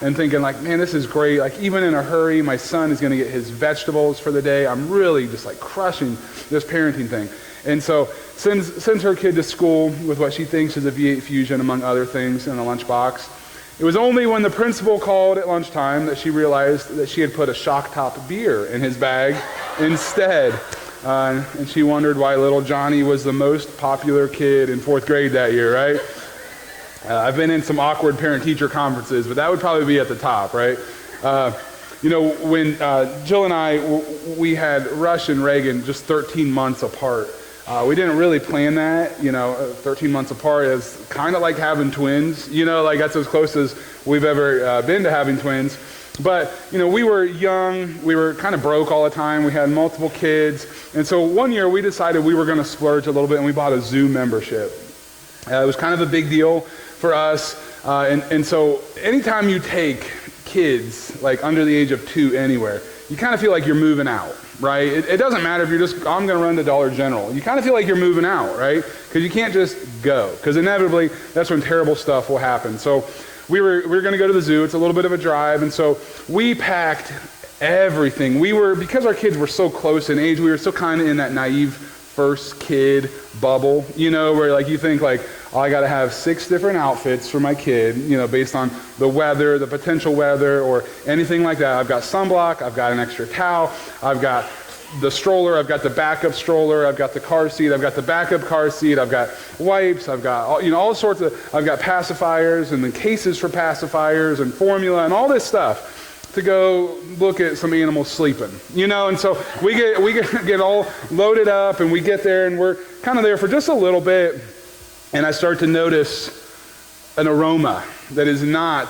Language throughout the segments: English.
and thinking like, man, this is great. Like even in a hurry, my son is going to get his vegetables for the day. I'm really just like crushing this parenting thing. And so sends her kid to school with what she thinks is a V8 Fusion, among other things, in a lunchbox. It was only when the principal called at lunchtime that she realized that she had put a shock top beer in his bag instead. And she wondered why little Johnny was the most popular kid in 4th grade that year, right? I've been in some awkward parent-teacher conferences, but that would probably be at the top, right? When Jill and I, we had Rush and Reagan just 13 months apart. We didn't really plan that, 13 months apart is kind of like having twins, like that's as close as we've ever been to having twins. But, we were young, we were kind of broke all the time, we had multiple kids, and so one year we decided we were going to splurge a little bit and we bought a zoo membership. It was kind of a big deal for us, and so anytime you take kids, like under the age of 2 anywhere, you kind of feel like you're moving out, right? It doesn't matter if you're just, I'm going to run to Dollar General. You kind of feel like you're moving out, right? Because you can't just go, because inevitably that's when terrible stuff will happen. So we were going to go to the zoo. It's a little bit of a drive, and so we packed everything. Because our kids were so close in age, we were still kind of in that naive first kid bubble, where like you think like, oh, I got to have 6 different outfits for my kid, based on the weather, the potential weather, or anything like that. I've got sunblock, I've got an extra towel, I've got the stroller, I've got the backup stroller, I've got the car seat, I've got the backup car seat, I've got wipes, I've got all sorts of, I've got pacifiers and the cases for pacifiers and formula and all this stuff to go look at some animals sleeping, and so we get all loaded up and we get there and we're kind of there for just a little bit, and I start to notice an aroma that is not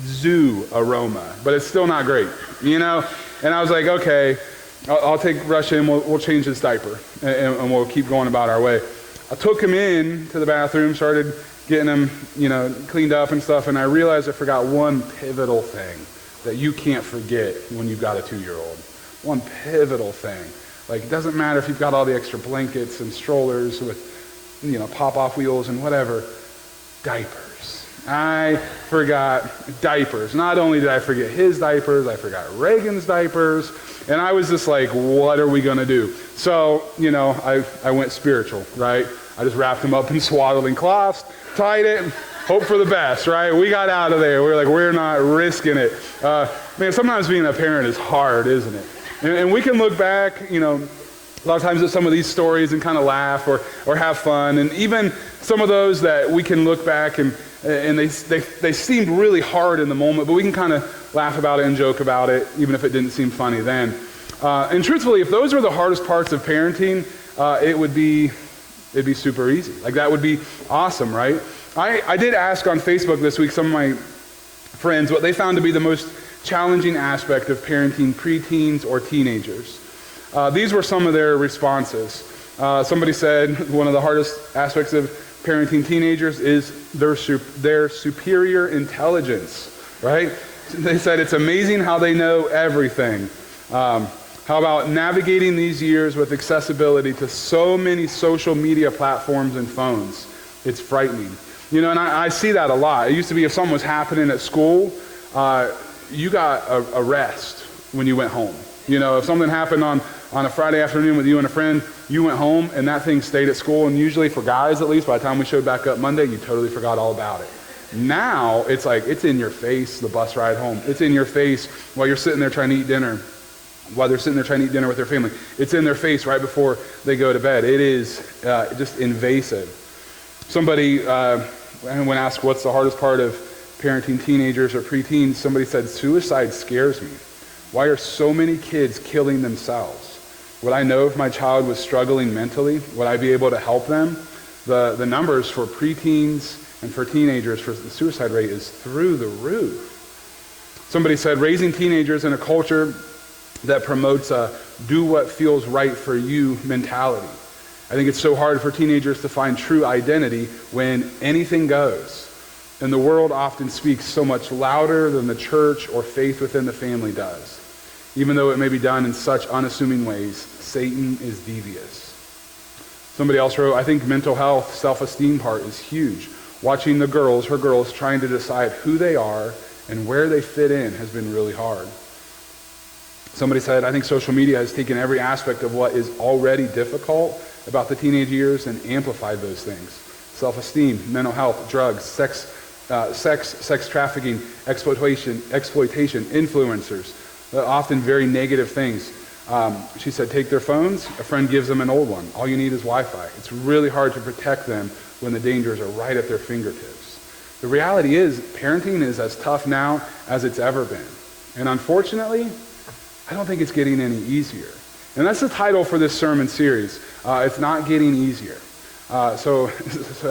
zoo aroma, but it's still not great, and I was like, okay, I'll take Rush in, we'll change his diaper, and we'll keep going about our way. I took him in to the bathroom, started getting him, cleaned up and stuff, and I realized I forgot one pivotal thing that you can't forget when you've got a 2-year-old. One pivotal thing. Like, it doesn't matter if you've got all the extra blankets and strollers with, pop-off wheels and whatever. Diapers. I forgot diapers. Not only did I forget his diapers, I forgot Reagan's diapers, and I was just like, what are we going to do? So, I went spiritual, right? I just wrapped him up in swaddling cloths, tied it, hope for the best, right? We got out of there. We're like, we're not risking it. Man, sometimes being a parent is hard, isn't it? And we can look back, a lot of times at some of these stories and kind of laugh or have fun. And even some of those that we can look back and they seemed really hard in the moment, but we can kind of laugh about it and joke about it, even if it didn't seem funny then. And truthfully, if those were the hardest parts of parenting, it'd be super easy. Like that would be awesome, right? I did ask on Facebook this week some of my friends what they found to be the most challenging aspect of parenting preteens or teenagers. These were some of their responses. Somebody said one of the hardest aspects of parenting teenagers is their superior intelligence, right? They said it's amazing how they know everything. How about navigating these years with accessibility to so many social media platforms and phones? It's frightening. And I see that a lot. It used to be if something was happening at school, you got a rest when you went home. If something happened on a Friday afternoon with you and a friend, you went home and that thing stayed at school. And usually for guys, at least, by the time we showed back up Monday, you totally forgot all about it. Now, it's like, it's in your face, the bus ride home. It's in your face while you're sitting there trying to eat dinner, while they're sitting there trying to eat dinner with their family. It's in their face right before they go to bed. It is just invasive. Somebody, when asked what's the hardest part of parenting teenagers or preteens, somebody said, suicide scares me. Why are so many kids killing themselves? Would I know if my child was struggling mentally? Would I be able to help them? The numbers for preteens and for teenagers for the suicide rate is through the roof. Somebody said, raising teenagers in a culture that promotes a do what feels right for you mentality. I think it's so hard for teenagers to find true identity when anything goes. And the world often speaks so much louder than the church or faith within the family does. Even though it may be done in such unassuming ways, Satan is devious. Somebody else wrote, I think mental health, self-esteem part is huge. Watching her girls trying to decide who they are and where they fit in has been really hard. Somebody said, I think social media has taken every aspect of what is already difficult about the teenage years and amplified those things. Self-esteem, mental health, drugs, sex trafficking, exploitation, influencers, often very negative things. She said, take their phones, a friend gives them an old one. All you need is Wi-Fi. It's really hard to protect them when the dangers are right at their fingertips. The reality is, parenting is as tough now as it's ever been. And unfortunately, I don't think it's getting any easier. And that's the title for this sermon series. It's not getting easier. So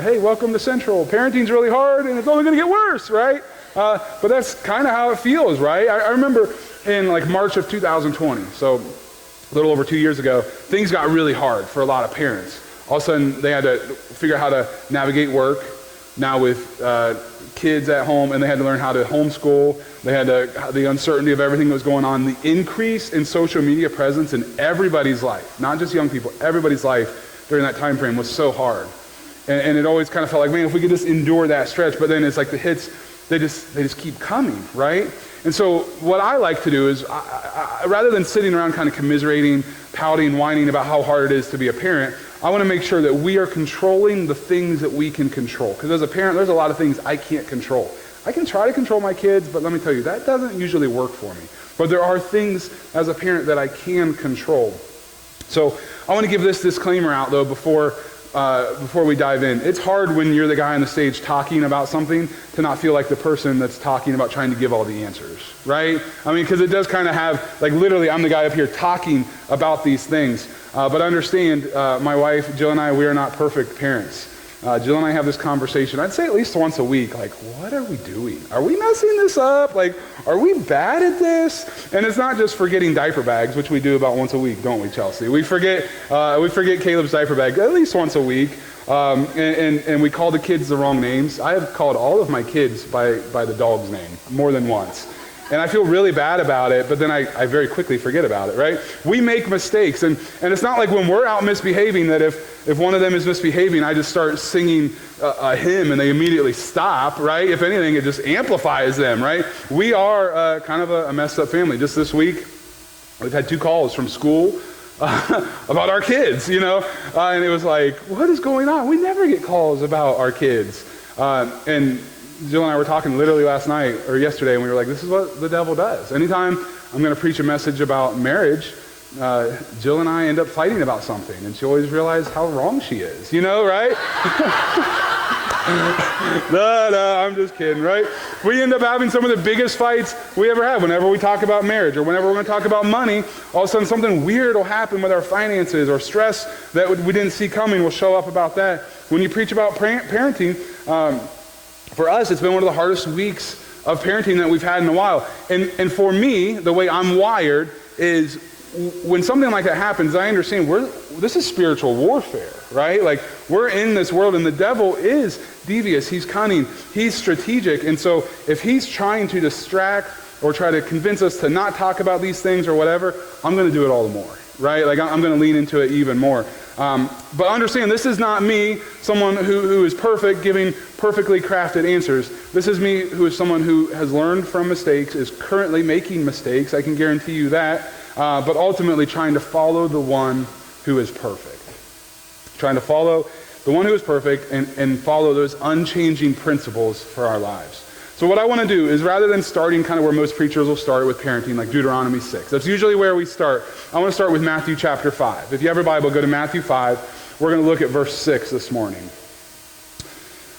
hey, welcome to Central. Parenting's really hard and it's only going to get worse, right? But that's kind of how it feels, right? I remember in like March of 2020, so a little over 2 years ago, things got really hard for a lot of parents. All of a sudden, they had to figure out how to navigate work now with kids at home, and they had to learn how to homeschool. They had the uncertainty of everything that was going on. The increase in social media presence in everybody's life, not just young people, everybody's life during that time frame was so hard. And it always kind of felt like, man, if we could just endure that stretch, but then it's like the hits, they just keep coming, right? And so what I like to do is, I, rather than sitting around kind of commiserating, pouting, whining about how hard it is to be a parent, I want to make sure that we are controlling the things that we can control. Because as a parent, there's a lot of things I can't control. I can try to control my kids, but let me tell you, that doesn't usually work for me. But there are things as a parent that I can control. So I want to give this disclaimer out, though, before we dive in. It's hard when you're the guy on the stage talking about something to not feel like the person that's talking about trying to give all the answers, right? I mean, because it does kind of have, like literally I'm the guy up here talking about these things. But understand, my wife, Jill and I, we are not perfect parents. Jill and I have this conversation, I'd say at least once a week, like, what are we doing? Are we messing this up? Like, are we bad at this? And it's not just forgetting diaper bags, which we do about once a week, don't we, Chelsea? We forget Caleb's diaper bag at least once a week, and we call the kids the wrong names. I have called all of my kids by the dog's name more than once. And I feel really bad about it, but then I very quickly forget about it, right? We make mistakes, and it's not like when we're out misbehaving that if one of them is misbehaving, I just start singing a hymn and they immediately stop, right? If anything, it just amplifies them, right? We are kind of a messed up family. Just this week, we've had 2 calls from school about our kids, and it was like, what is going on? We never get calls about our kids. And Jill and I were talking literally last night or yesterday, and we were like, this is what the devil does. Anytime I'm going to preach a message about marriage, Jill and I end up fighting about something, and she always realizes how wrong she is, right? No, I'm just kidding, right? We end up having some of the biggest fights we ever have whenever we talk about marriage, or whenever we're going to talk about money. All of a sudden something weird will happen with our finances, or stress that we didn't see coming will show up about that. When you preach about parenting, for us, it's been one of the hardest weeks of parenting that we've had in a while. And for me, the way I'm wired is when something like that happens, I understand this is spiritual warfare, right? Like, we're in this world, and the devil is devious. He's cunning. He's strategic. And so if he's trying to distract or try to convince us to not talk about these things or whatever, I'm going to do it all the more, right? Like, I'm going to lean into it even more. But understand, this is not me, someone who is perfect, giving perfectly crafted answers. This is me, who is someone who has learned from mistakes, is currently making mistakes, I can guarantee you that, but ultimately trying to follow the one who is perfect. Trying to follow the one who is perfect and follow those unchanging principles for our lives. So what I want to do is, rather than starting kind of where most preachers will start with parenting, like Deuteronomy 6, that's usually where we start. I want to start with Matthew chapter 5. If you have your Bible, go to Matthew 5. We're going to look at verse 6 this morning.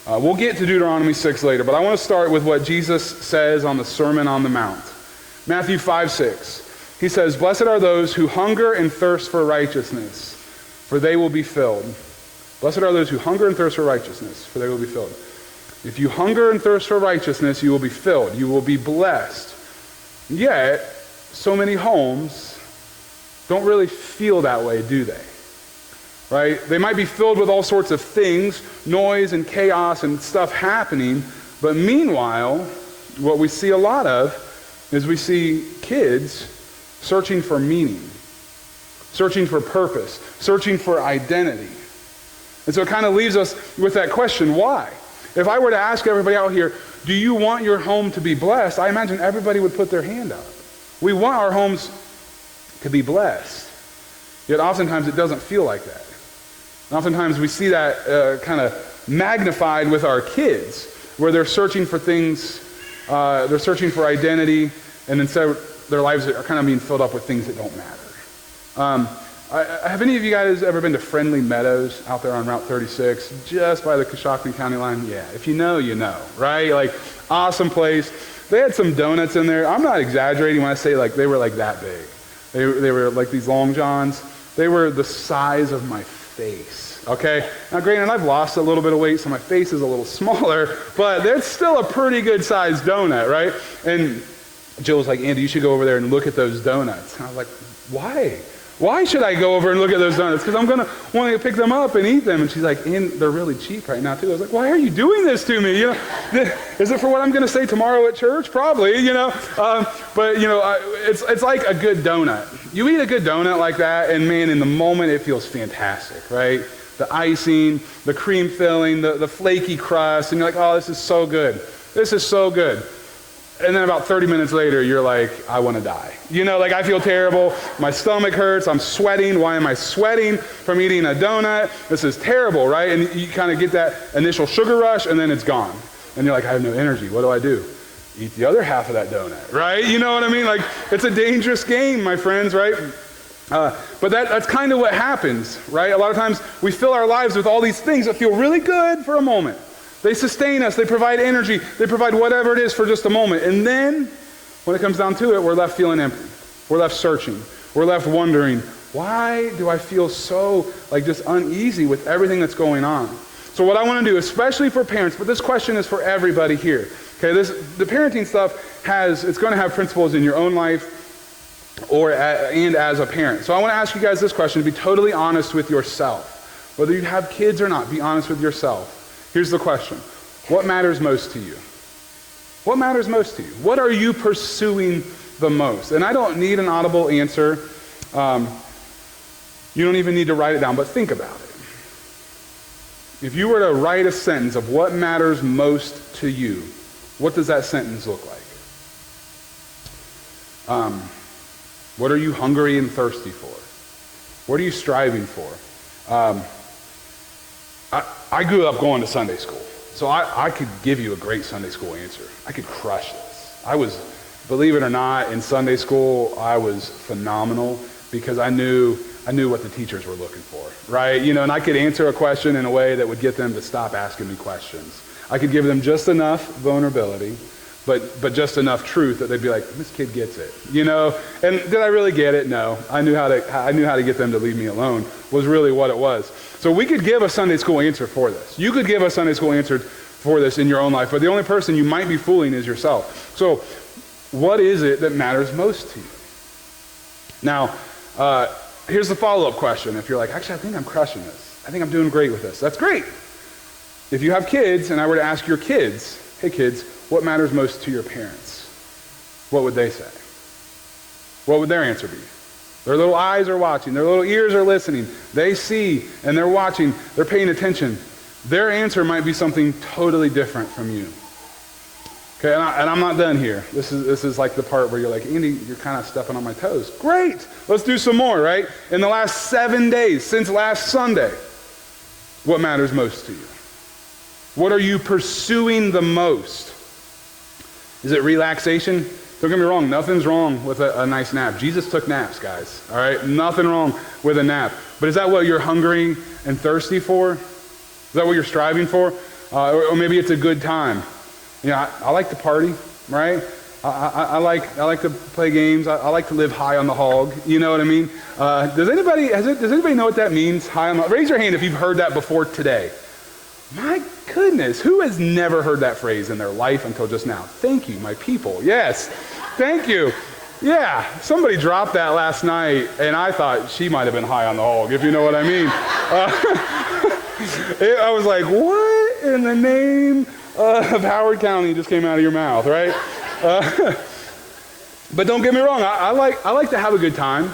We'll get to Deuteronomy 6 later, but I want to start with what Jesus says on the Sermon on the Mount. Matthew 5:6. He says, "Blessed are those who hunger and thirst for righteousness, for they will be filled." Blessed are those who hunger and thirst for righteousness, for they will be filled. If you hunger and thirst for righteousness, you will be filled. You will be blessed. Yet, so many homes don't really feel that way, do they? Right? They might be filled with all sorts of things, noise and chaos and stuff happening, but meanwhile, what we see a lot of is we see kids searching for meaning, searching for purpose, searching for identity. And so it kind of leaves us with that question, why? If I were to ask everybody out here, do you want your home to be blessed? I imagine everybody would put their hand up. We want our homes to be blessed. Yet oftentimes it doesn't feel like that. And oftentimes we see that kind of magnified with our kids, where they're searching for things, they're searching for identity, and instead their lives are kind of being filled up with things that don't matter. Have any of you guys ever been to Friendly Meadows out there on Route 36, just by the Coshocton County line? Yeah, if you know, right? Like, awesome place. They had some donuts in there. I'm not exaggerating when I say like they were like that big. They were like these long johns. They were the size of my face, okay? Now, granted, I've lost a little bit of weight, so my face is a little smaller, but that's still a pretty good-sized donut, right? And Jill was like, Andy, you should go over there and look at those donuts. And I was like, why? Why should I go over and look at those donuts? Because I'm going to want to pick them up and eat them. And she's like, and they're really cheap right now, too. I was like, why are you doing this to me? Is it for what I'm going to say tomorrow at church? Probably, But, it's like a good donut. You eat a good donut like that, and man, in the moment, it feels fantastic, right? The icing, the cream filling, the flaky crust, and you're like, oh, this is so good. This is so good. And then about 30 minutes later, you're like, I want to die. I feel terrible. My stomach hurts. I'm sweating. Why am I sweating from eating a donut? This is terrible, right? And you kind of get that initial sugar rush, and then it's gone. And you're like, I have no energy. What do? Eat the other half of that donut, right? You know what I mean? Like, it's a dangerous game, my friends, right? But that's kind of what happens, right? A lot of times we fill our lives with all these things that feel really good for a moment. They sustain us, they provide energy, they provide whatever it is for just a moment. And then, when it comes down to it, we're left feeling empty. We're left searching. We're left wondering, why do I feel so just uneasy with everything that's going on? So what I want to do, especially for parents, but this question is for everybody here. Okay, the parenting stuff it's going to have principles in your own life and as a parent. So I want to ask you guys this question, to be totally honest with yourself. Whether you have kids or not, be honest with yourself. Here's the question. What matters most to you? What matters most to you? What are you pursuing the most? And I don't need an audible answer. You don't even need to write it down, but think about it. If you were to write a sentence of what matters most to you, what does that sentence look like? What are you hungry and thirsty for? What are you striving for? I grew up going to Sunday school, so I could give you a great Sunday school answer. I could crush this. Believe it or not, in Sunday school, I was phenomenal because I knew what the teachers were looking for, right? And I could answer a question in a way that would get them to stop asking me questions. I could give them just enough vulnerability, but just enough truth that they'd be like, this kid gets it, And did I really get it? No. I knew how to get them to leave me alone, was really what it was. So we could give a Sunday school answer for this. You could give a Sunday school answer for this in your own life, but the only person you might be fooling is yourself. So what is it that matters most to you? Now, here's the follow-up question. If you're like, actually, I think I'm crushing this. I think I'm doing great with this. That's great. If you have kids, and I were to ask your kids, hey kids, what matters most to your parents? What would they say? What would their answer be? Their little eyes are watching. Their little ears are listening. They see, and they're watching. They're paying attention. Their answer might be something totally different from you. Okay, and I'm not done here. This is like the part where you're like, Andy, you're kind of stepping on my toes. Great! Let's do some more, right? In the last 7 days, since last Sunday, what matters most to you? What are you pursuing the most? Is it relaxation? Don't get me wrong, nothing's wrong with a nice nap. Jesus took naps, guys, all right? Nothing wrong with a nap. But is that what you're hungry and thirsty for? Is that what you're striving for? Or maybe it's a good time. I like to party, right? I like to play games. I like to live high on the hog. You know what I mean? Does anybody know what that means? High on the, raise your hand if you've heard that before today. My goodness, who has never heard that phrase in their life until just now? Thank you, my people. Yes, thank you. Yeah, somebody dropped that last night, and I thought she might have been high on the hog, if you know what I mean. I was like, what in the name of Howard County just came out of your mouth, right? But don't get me wrong, I like to have a good time,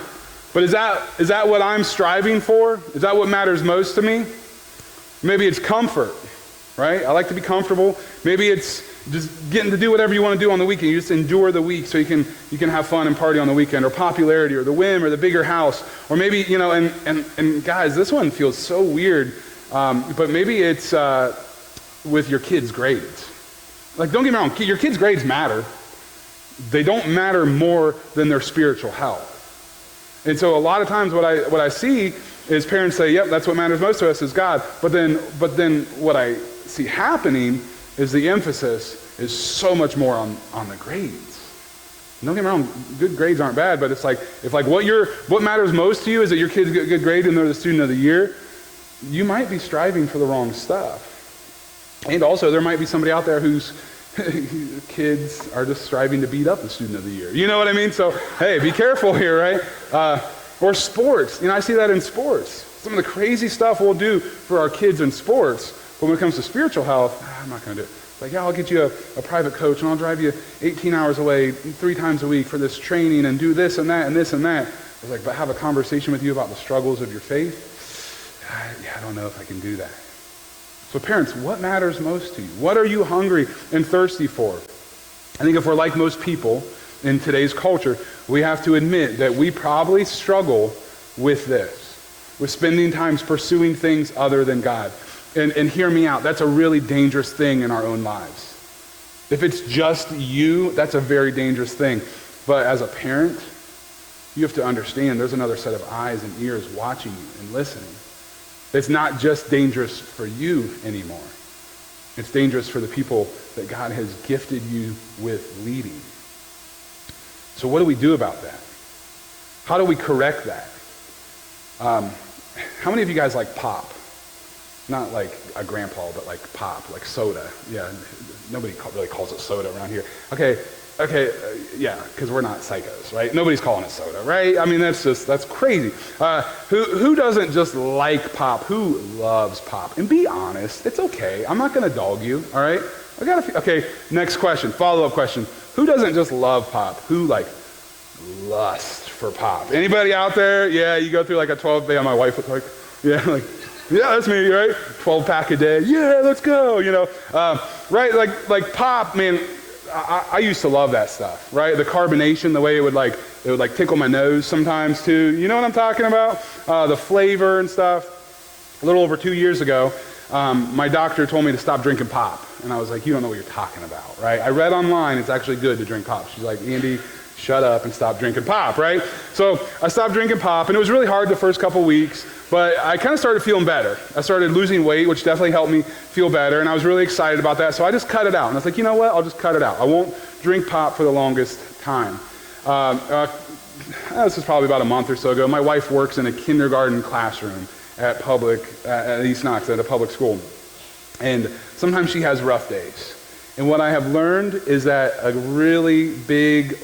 but is that what I'm striving for? Is that what matters most to me? Maybe it's comfort, right? I like to be comfortable. Maybe it's just getting to do whatever you want to do on the weekend. You just endure the week so you can have fun and party on the weekend, or popularity, or the whim, or the bigger house, or maybe, and guys, this one feels so weird, but maybe it's with your kids' grades. Like, don't get me wrong, your kids' grades matter. They don't matter more than their spiritual health. And so a lot of times what I see is parents say, yep, that's what matters most to us is God. But then what I see happening is the emphasis is so much more on the grades. And don't get me wrong, good grades aren't bad, but it's like, if like what matters most to you is that your kids get a good grade and they're the student of the year, you might be striving for the wrong stuff. And also there might be somebody out there whose kids are just striving to beat up the student of the year. You know what I mean? So, hey, be careful here, right? Or sports. I see that in sports. Some of the crazy stuff we'll do for our kids in sports, but when it comes to spiritual health, I'm not going to do it. It's like, yeah, I'll get you a private coach, and I'll drive you 18 hours away 3 times a week for this training, and do this and that and this and that. I was like, but have a conversation with you about the struggles of your faith? I don't know if I can do that. So parents, what matters most to you? What are you hungry and thirsty for? I think if we're like most people in today's culture, we have to admit that we probably struggle with this, with spending time pursuing things other than God. And hear me out, that's a really dangerous thing in our own lives. If it's just you, that's a very dangerous thing. But as a parent, you have to understand there's another set of eyes and ears watching you and listening. It's not just dangerous for you anymore. It's dangerous for the people that God has gifted you with leading. So what do we do about that? How do we correct that? How many of you guys like pop? Not like a grandpa, but like pop, like soda. Yeah, nobody really calls it soda around here. Okay, yeah, because we're not psychos, right? Nobody's calling it soda, right? I mean, that's crazy. Who doesn't just like pop? Who loves pop? And be honest, it's okay. I'm not going to dog you, all right? Okay, next question, follow-up question. Who doesn't just love pop? Who lust for pop? Anybody out there? Yeah, you go through like a 12-day, my wife was like, yeah, that's me, right? 12-pack a day. Yeah, let's go, right? Like pop, man. I used to love that stuff, right? The carbonation, the way it would tickle my nose sometimes too. You know what I'm talking about? The flavor and stuff. A little over 2 years ago, my doctor told me to stop drinking pop. And I was like, you don't know what you're talking about, right? I read online it's actually good to drink pop. She's like, Andy, shut up and stop drinking pop, right? So I stopped drinking pop, and it was really hard the first couple weeks, but I kind of started feeling better. I started losing weight, which definitely helped me feel better, and I was really excited about that, so I just cut it out. And I was like, you know what? I'll just cut it out. I won't drink pop for the longest time. This was probably about a month or so ago. My wife works in a kindergarten classroom at East Knox, at a public school, and sometimes she has rough days. And what I have learned is that a really big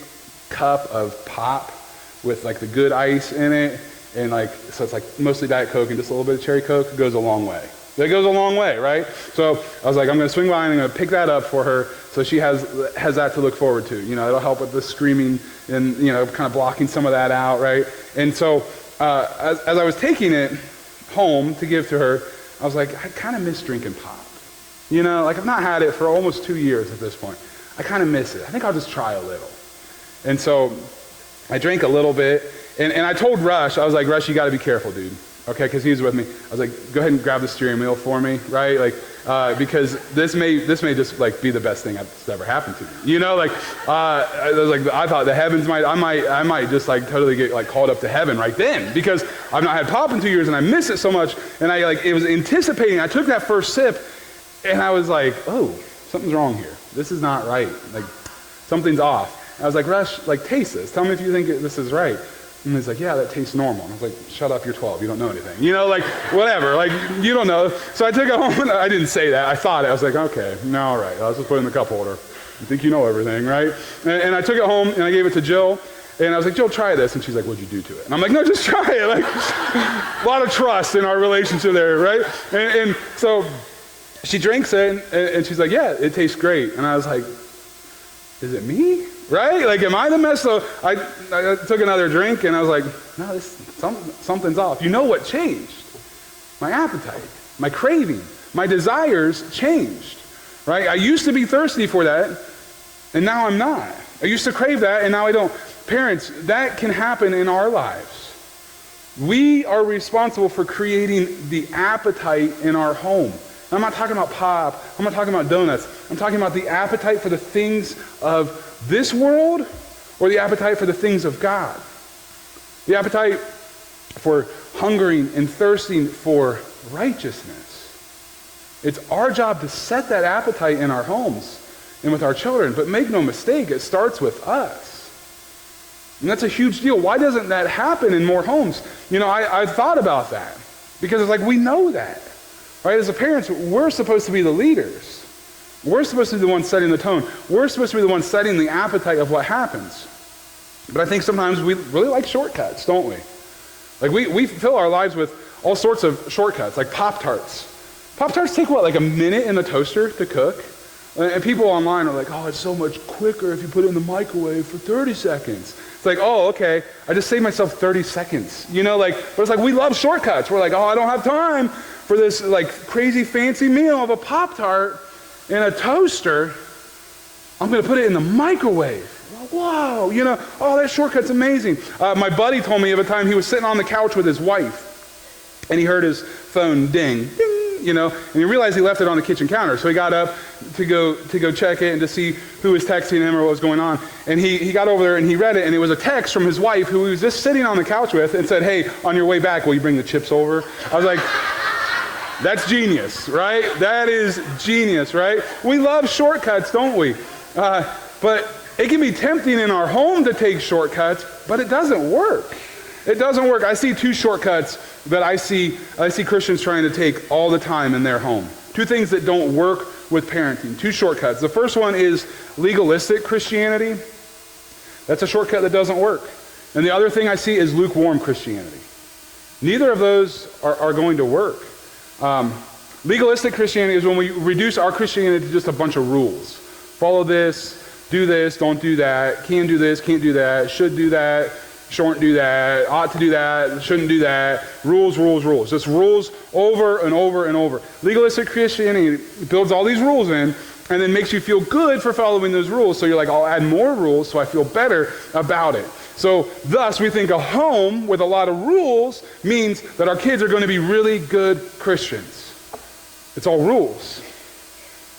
cup of pop with like the good ice in it, and so it's like mostly Diet Coke and just a little bit of cherry Coke, goes a long way. That goes a long way, right? So I was like, I'm going to swing by and I'm going to pick that up for her, so she has that to look forward to. It'll help with the screaming and kind of blocking some of that out, right? And so as I was taking it home to give to her, I was like, I kind of miss drinking pop. I've not had it for almost 2 years at this point. I kind of miss it. I think I'll just try a little. And so I drank a little bit, and I told Rush, I was like, Rush, you got to be careful, dude. Okay, because he was with me. I was like, go ahead and grab the steering wheel for me, right? Because this may just be the best thing that's ever happened to me. I thought the heavens I might just totally get called up to heaven right then, because I've not had pop in 2 years and I miss it so much, and it was anticipating. I took that first sip, and I was like, oh, something's wrong here. This is not right. Something's off. I was like, Rush, taste this. Tell me if you think this is right. And he's like, yeah, that tastes normal. And I was like, shut up, you're 12. You don't know anything. Whatever. You don't know. So I took it home, and I didn't say that. I thought it. I was like, okay, no, all right. I'll just put it in the cup holder. You think you know everything, right? And I took it home, and I gave it to Jill. And I was like, Jill, try this. And she's like, what'd you do to it? And I'm like, no, just try it. A lot of trust in our relationship there, right? And so she drinks it, and she's like, yeah, it tastes great. And I was like, is it me? Right? Am I the mess? So I took another drink, and I was like, no, something's off. You know what changed? My appetite, my craving, my desires changed. right? I used to be thirsty for that, and now I'm not. I used to crave that, and now I don't. Parents, that can happen in our lives. We are responsible for creating the appetite in our home. I'm not talking about pop. I'm not talking about donuts. I'm talking about the appetite for the things of this world or the appetite for the things of God. The appetite for hungering and thirsting for righteousness. It's our job to set that appetite in our homes and with our children. But make no mistake, it starts with us. And that's a huge deal. Why doesn't that happen in more homes? I've thought about that. Because it's like, we know that. Right? As a parents, we're supposed to be the leaders. We're supposed to be the ones setting the tone. We're supposed to be the ones setting the appetite of what happens. But I think sometimes we really like shortcuts, don't we? Like we fill our lives with all sorts of shortcuts, like Pop-Tarts. Pop-Tarts take what, like a minute in the toaster to cook? And people online are like, oh, it's so much quicker if you put it in the microwave for 30 seconds. It's like, oh, okay, I just saved myself 30 seconds. But it's like we love shortcuts. We're like, oh, I don't have time for this like crazy fancy meal of a Pop-Tart in a toaster. I'm going to put it in the microwave. Whoa, oh, that shortcut's amazing. My buddy told me of a time he was sitting on the couch with his wife, and he heard his phone ding, ding, and he realized he left it on the kitchen counter. So he got up to go check it and to see who was texting him or what was going on. And he got over there and he read it, and it was a text from his wife who he was just sitting on the couch with and said, hey, on your way back, will you bring the chips over? I was like, that's genius, right? That is genius, right? We love shortcuts, don't we? But it can be tempting in our home to take shortcuts, but it doesn't work. It doesn't work. I see two shortcuts that I see Christians trying to take all the time in their home. Two things that don't work with parenting. Two shortcuts. The first one is legalistic Christianity. That's a shortcut that doesn't work. And the other thing I see is lukewarm Christianity. Neither of those are going to work. Legalistic Christianity is when we reduce our Christianity to just a bunch of rules. Follow this, do this, don't do that, can do this, can't do that, should do that, shouldn't do that, ought to do that, shouldn't do that. Rules, rules, rules. Just rules over and over and over. Legalistic Christianity builds all these rules in and then makes you feel good for following those rules. So you're like, I'll add more rules so I feel better about it. So thus we think a home with a lot of rules means that our kids are going to be really good Christians. It's all rules.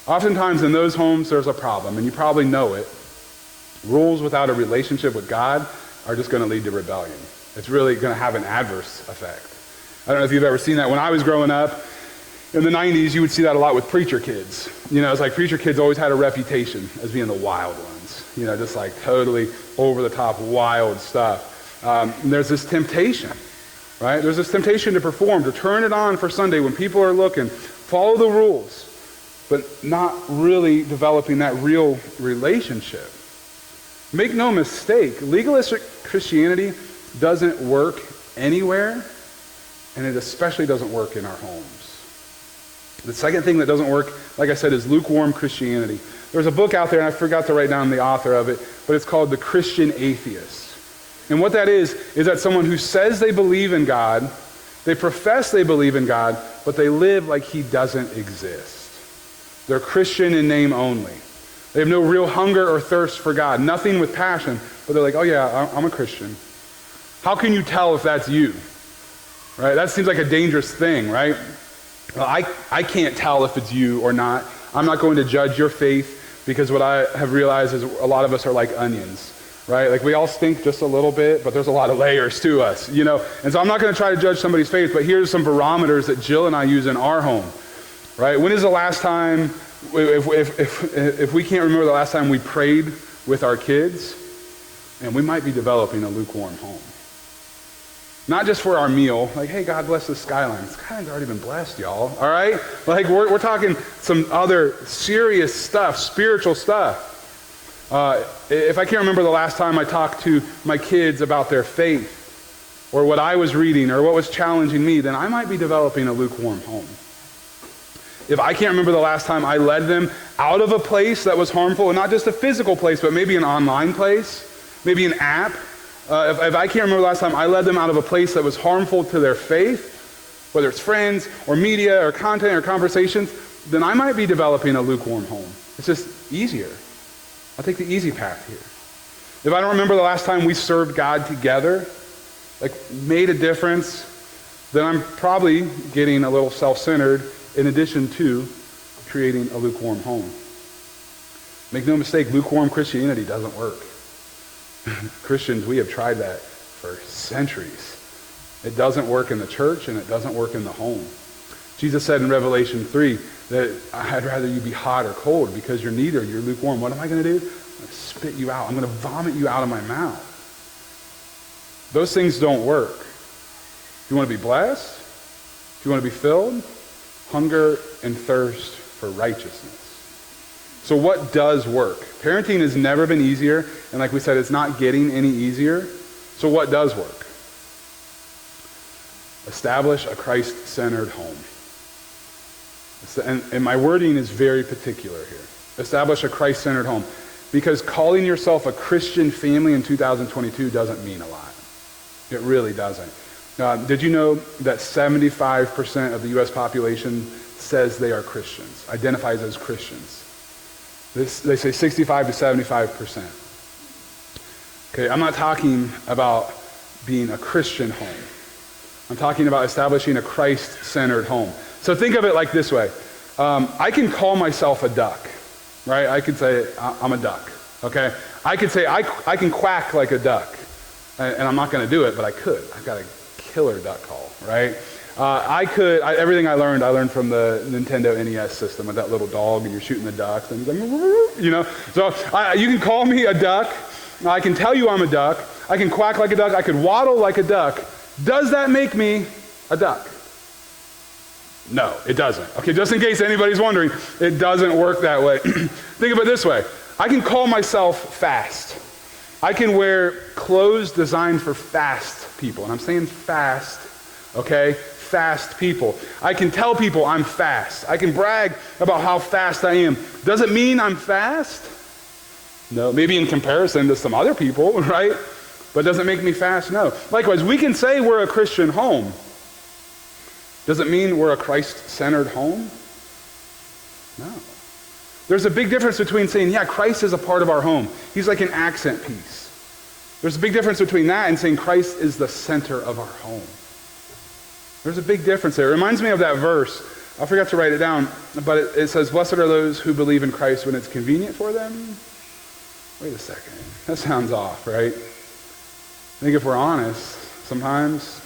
Oftentimes in those homes there's a problem, and you probably know it. Rules without a relationship with God are just going to lead to rebellion. It's really going to have an adverse effect. I don't know if you've ever seen that. When I was growing up in the 90s, you would see that a lot with preacher kids. It's like preacher kids always had a reputation as being the wild ones. Just like totally over-the-top wild stuff. There's this temptation, right? There's this temptation to perform, to turn it on for Sunday when people are looking, follow the rules, but not really developing that real relationship. Make no mistake, legalistic Christianity doesn't work anywhere, and it especially doesn't work in our homes. The second thing that doesn't work, like I said, is lukewarm Christianity. There's a book out there, and I forgot to write down the author of it, but it's called The Christian Atheist. And what that is that someone who says they believe in God, they profess they believe in God, but they live like he doesn't exist. They're Christian in name only. They have no real hunger or thirst for God, nothing with passion, but they're like, oh yeah, I'm a Christian. How can you tell if that's you? Right? That seems like a dangerous thing, right? Well, I can't tell if it's you or not. I'm not going to judge your faith because what I have realized is a lot of us are like onions, right? Like we all stink just a little bit, but there's a lot of layers to us, And so I'm not going to try to judge somebody's faith, but here's some barometers that Jill and I use in our home, right? When is the last time, if we can't remember the last time we prayed with our kids, and we might be developing a lukewarm home. Not just for our meal, like, hey, God bless the skyline. The skyline's already been blessed, y'all, all right? Like, we're talking some other serious stuff, spiritual stuff. If I can't remember the last time I talked to my kids about their faith, or what I was reading, or what was challenging me, then I might be developing a lukewarm home. If I can't remember the last time I led them out of a place that was harmful, and not just a physical place, but maybe an online place, maybe an app, if I can't remember the last time I led them out of a place that was harmful to their faith, whether it's friends or media or content or conversations, then I might be developing a lukewarm home. It's just easier. I'll take the easy path here. If I don't remember the last time we served God together, like made a difference, then I'm probably getting a little self-centered in addition to creating a lukewarm home. Make no mistake, lukewarm Christianity doesn't work. Christians, we have tried that for centuries. It doesn't work in the church and it doesn't work in the home. Jesus said in Revelation 3 that I'd rather you be hot or cold because you're neither, you're lukewarm. What am I going to do? I'm going to spit you out. I'm going to vomit you out of my mouth. Those things don't work. If you want to be blessed, if you want to be filled, hunger and thirst for righteousness. So what does work? Parenting has never been easier, and like we said, it's not getting any easier. So what does work? Establish a Christ-centered home. And my wording is very particular here. Establish a Christ-centered home. Because calling yourself a Christian family in 2022 doesn't mean a lot. It really doesn't. Did you know that 75% of the U.S. population says they are Christians, identifies as Christians? They say 65 to 75%. Okay, I'm not talking about being a Christian home. I'm talking about establishing a Christ-centered home. So think of it like this way. I can call myself a duck, right? I could say I'm a duck, okay? I could say I can quack like a duck, and I'm not going to do it, but I could. I've got a killer duck call, right? Everything I learned from the Nintendo NES system with that little dog, and you're shooting the ducks, and he's like, you know? So you can call me a duck. I can tell you I'm a duck. I can quack like a duck. I could waddle like a duck. Does that make me a duck? No, it doesn't. Okay, just in case anybody's wondering, it doesn't work that way. Think of it this way. I can call myself fast. I can wear clothes designed for fast people. And I'm saying fast, okay? Fast people. I can tell people I'm fast. I can brag about how fast I am. Does it mean I'm fast? No, maybe in comparison to some other people, right? But does it make me fast? No. Likewise, we can say we're a Christian home. Does it mean we're a Christ-centered home? No. There's a big difference between saying, yeah, Christ is a part of our home. He's like an accent piece. There's a big difference between that and saying Christ is the center of our home. There's a big difference there. It reminds me of that verse. I forgot to write it down, but it says, blessed are those who believe in Christ when it's convenient for them. Wait a second. That sounds off, right? I think if we're honest, sometimes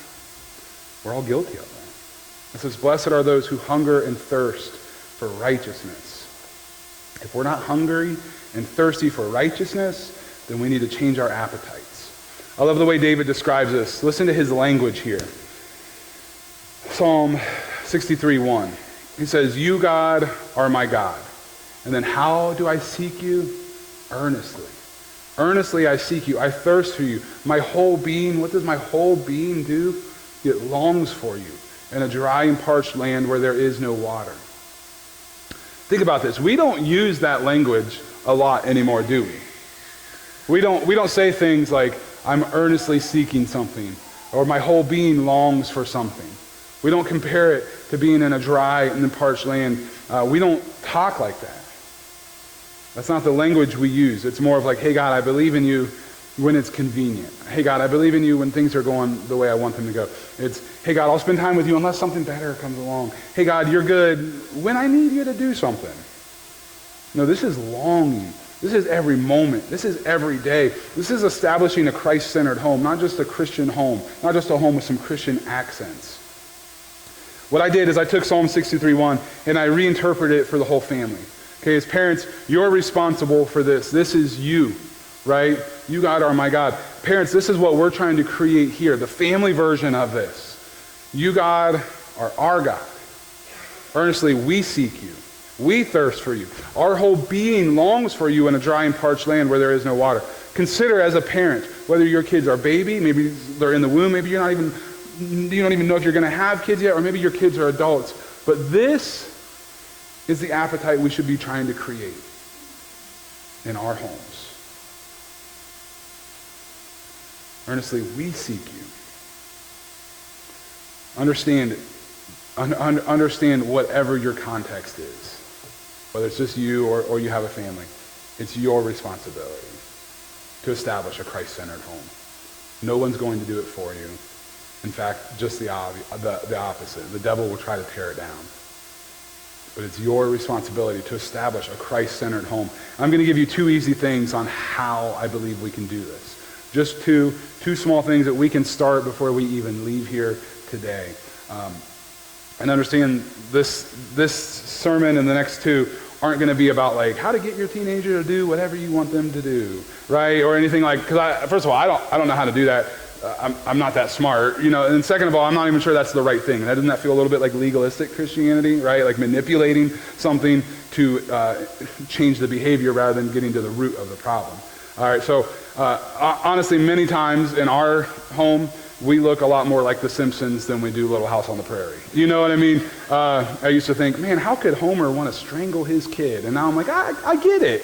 we're all guilty of that. It says, blessed are those who hunger and thirst for righteousness. If we're not hungry and thirsty for righteousness, then we need to change our appetites. I love the way David describes this. Listen to his language here. Psalm 63:1. He says, you, God, are my God. And then how do I seek you? Earnestly. Earnestly I seek you. I thirst for you. My whole being, what does my whole being do? It longs for you in a dry and parched land where there is no water. Think about this. We don't use that language a lot anymore, do we? We don't say things like, I'm earnestly seeking something, or my whole being longs for something. We don't compare it to being in a dry and parched land. We don't talk like that. That's not the language we use. It's more of like, hey, God, I believe in you when it's convenient. Hey, God, I believe in you when things are going the way I want them to go. It's, hey, God, I'll spend time with you unless something better comes along. Hey, God, you're good when I need you to do something. No, this is longing. This is every moment. This is every day. This is establishing a Christ-centered home, not just a Christian home, not just a home with some Christian accents. What I did is I took Psalm 63:1 and I reinterpreted it for the whole family. Okay, as parents, you're responsible for this. This is you, right? You, God, are my God. Parents, this is what we're trying to create here, the family version of this. You, God, are our God. Earnestly, we seek you. We thirst for you. Our whole being longs for you in a dry and parched land where there is no water. Consider as a parent, whether your kids are baby, maybe they're in the womb, maybe you don't even know if you're going to have kids yet, or maybe your kids are adults. But this is the appetite we should be trying to create in our homes. Earnestly, we seek you. Understand, Understand whatever your context is, whether it's just you or you have a family. It's your responsibility to establish a Christ-centered home. No one's going to do it for you. In fact, just the opposite. The devil will try to tear it down. But it's your responsibility to establish a Christ-centered home. I'm going to give you 2 easy things on how I believe we can do this. Just two small things that we can start before we even leave here today. And understand this sermon and the next 2 aren't going to be about like how to get your teenager to do whatever you want them to do, right? Or anything like, because first of all, I don't know how to do that. I'm not that smart, and second of all, I'm not even sure that's the right thing. Doesn't that feel a little bit like legalistic Christianity, right? Like manipulating something to change the behavior rather than getting to the root of the problem. All right, so honestly, many times in our home, we look a lot more like The Simpsons than we do Little House on the Prairie. You know what I mean? I used to think, man, how could Homer want to strangle his kid? And now I'm like, I get it.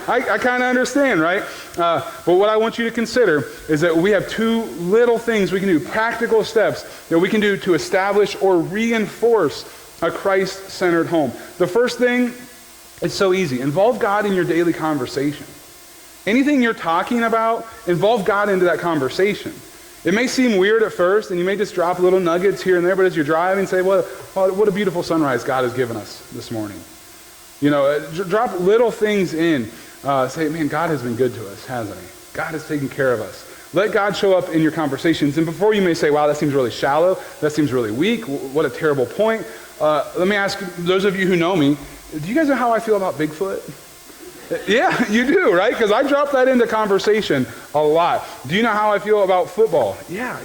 I kind of understand, right? But what I want you to consider is that we have 2 little things we can do, practical steps that we can do to establish or reinforce a Christ-centered home. The first thing, it's so easy. Involve God in your daily conversation. Anything you're talking about, involve God into that conversation. It may seem weird at first, and you may just drop little nuggets here and there, but as you're driving, say, what a beautiful sunrise God has given us this morning. Drop little things in. Say, man, God has been good to us, hasn't he? God has taken care of us. Let God show up in your conversations. And before you may say, wow, that seems really shallow, that seems really weak, what a terrible point. Let me ask those of you who know me, do you guys know how I feel about Bigfoot? Yeah, you do, right? Because I drop that into conversation a lot. Do you know how I feel about football? Yeah,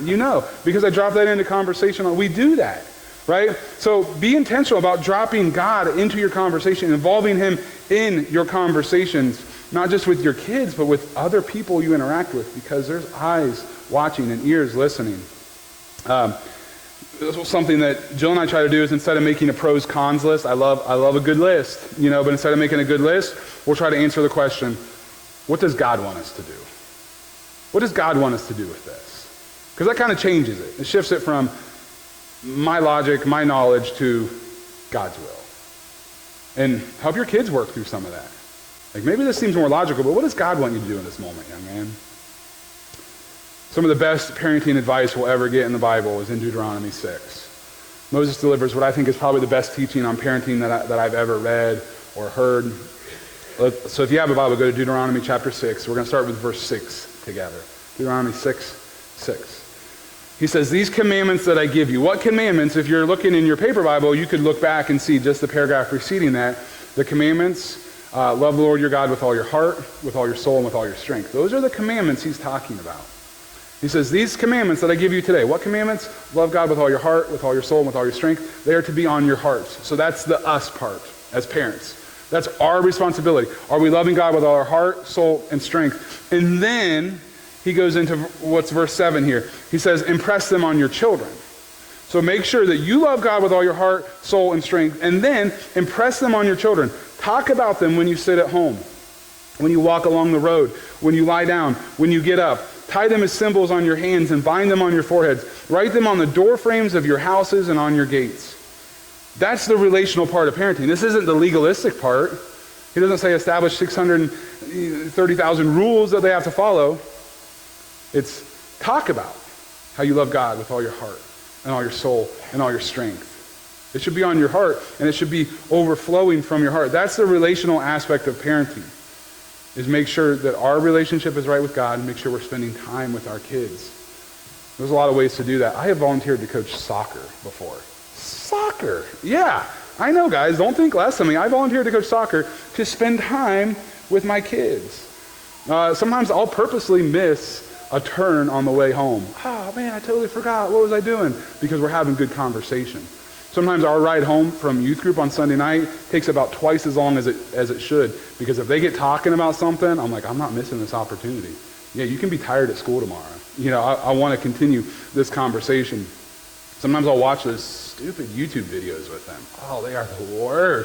because I drop that into conversation. We do that, right? So be intentional about dropping God into your conversation, involving him in your conversations, not just with your kids, but with other people you interact with, because there's eyes watching and ears listening. This was something that Jill and I try to do is instead of making a pros cons list, I love a good list, but instead of making a good list, we'll try to answer the question, what does God want us to do? What does God want us to do with this? Because that kind of changes it. It shifts it from my logic, my knowledge to God's will. And help your kids work through some of that. Like maybe this seems more logical, but what does God want you to do in this moment, young man? Some of the best parenting advice we'll ever get in the Bible is in Deuteronomy 6. Moses delivers what I think is probably the best teaching on parenting that I've ever read or heard. So if you have a Bible, go to Deuteronomy chapter 6. We're going to start with verse 6 together. Deuteronomy 6. He says, these commandments that I give you. What commandments? If you're looking in your paper Bible, you could look back and see just the paragraph preceding that. The commandments, love the Lord your God with all your heart, with all your soul, and with all your strength. Those are the commandments he's talking about. He says, these commandments that I give you today. What commandments? Love God with all your heart, with all your soul, and with all your strength. They are to be on your hearts. So that's the us part as parents. That's our responsibility. Are we loving God with all our heart, soul, and strength? And then he goes into what's verse 7 here. He says, impress them on your children. So make sure that you love God with all your heart, soul, and strength. And then impress them on your children. Talk about them when you sit at home, when you walk along the road, when you lie down, when you get up. Tie them as symbols on your hands and bind them on your foreheads. Write them on the door frames of your houses and on your gates. That's the relational part of parenting. This isn't the legalistic part. He doesn't say establish 630,000 rules that they have to follow. It's talk about how you love God with all your heart and all your soul and all your strength. It should be on your heart and it should be overflowing from your heart. That's the relational aspect of parenting. Is make sure that our relationship is right with God and make sure we're spending time with our kids. There's a lot of ways to do that. I have volunteered to coach soccer before. Soccer? Yeah, I know, guys. Don't think less of me. I volunteered to coach soccer to spend time with my kids. Sometimes I'll purposely miss a turn on the way home. Oh, man, I totally forgot. What was I doing? Because we're having good conversation. Sometimes our ride home from youth group on Sunday night takes about twice as long as it should, because if they get talking about something, I'm like, I'm not missing this opportunity. Yeah, you can be tired at school tomorrow. I want to continue this conversation. Sometimes I'll watch those stupid YouTube videos with them. Oh, they are the worst.